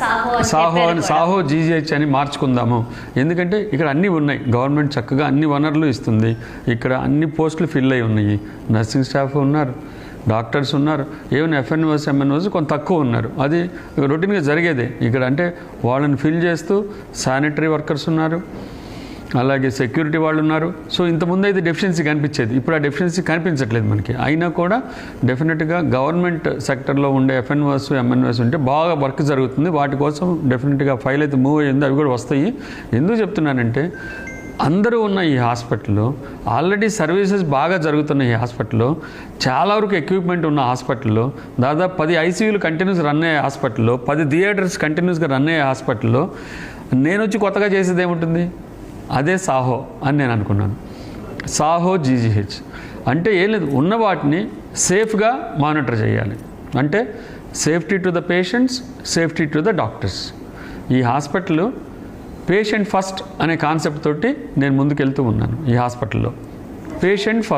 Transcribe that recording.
Saaho GGH అని మార్చుకుందాము. ఎందుకంటే ఇక్కడ అన్నీ ఉన్నాయి, గవర్నమెంట్ చక్కగా అన్ని వనరులు ఇస్తుంది, ఇక్కడ అన్ని పోస్టులు ఫిల్ అయి ఉన్నాయి, నర్సింగ్ స్టాఫ్ ఉన్నారు, డాక్టర్స్ ఉన్నారు, ఈవెన్ ఎఫ్ఎన్ఓస్ ఎంఎన్ఓస్ కొంత తక్కువ ఉన్నారు. అది రొటీన్గా జరిగేదే ఇక్కడ. అంటే వాళ్ళని ఫిల్ చేస్తూ శానిటరీ వర్కర్స్ ఉన్నారు, అలాగే సెక్యూరిటీ వాళ్ళు ఉన్నారు. సో ఇంతకుముందు అయితే డెఫిషియన్సీ కనిపించేది, ఇప్పుడు ఆ డెఫిషియన్సీ కనిపించట్లేదు మనకి. అయినా కూడా డెఫినెట్గా గవర్నమెంట్ సెక్టర్లో ఉండే ఎఫ్ఎన్ఓస్ ఎంఎన్ఓస్ ఉంటే బాగా వర్క్ జరుగుతుంది. వాటి కోసం డెఫినెట్గా ఫైల్ అయితే మూవ్ అయ్యింది, అవి కూడా వస్తాయి. ఎందుకు చెప్తున్నానంటే అందరూ ఉన్న ఈ హాస్పిటల్లో, ఆల్రెడీ సర్వీసెస్ బాగా జరుగుతున్న ఈ హాస్పిటల్లో, చాలా వరకు ఎక్విప్మెంట్ ఉన్న హాస్పిటల్లో, దాదాపు 10 ఐసీయూలు కంటిన్యూస్ రన్ అయ్యే హాస్పిటల్లో, 10 థియేటర్స్ కంటిన్యూస్గా రన్ అయ్యే హాస్పిటల్లో నేను వచ్చి కొత్తగా చేసేది ఏముంటుంది? అదే సాహో అని నేను అనుకున్నాను. సాహో జీజీహెచ్ అంటే ఏం లేదు, ఉన్న వాటిని సేఫ్గా మానిటర్ చేయాలి. అంటే safety to the patients, safety to the doctors. ఈ హాస్పిటల్ పేషెంట్ ఫస్ట్ అనే కాన్సెప్ట్ తోటి నేను ముందుకెళ్తూ ఉన్నాను. ఈ హాస్పిటల్లో పేషెంట్ ఫస్ట్.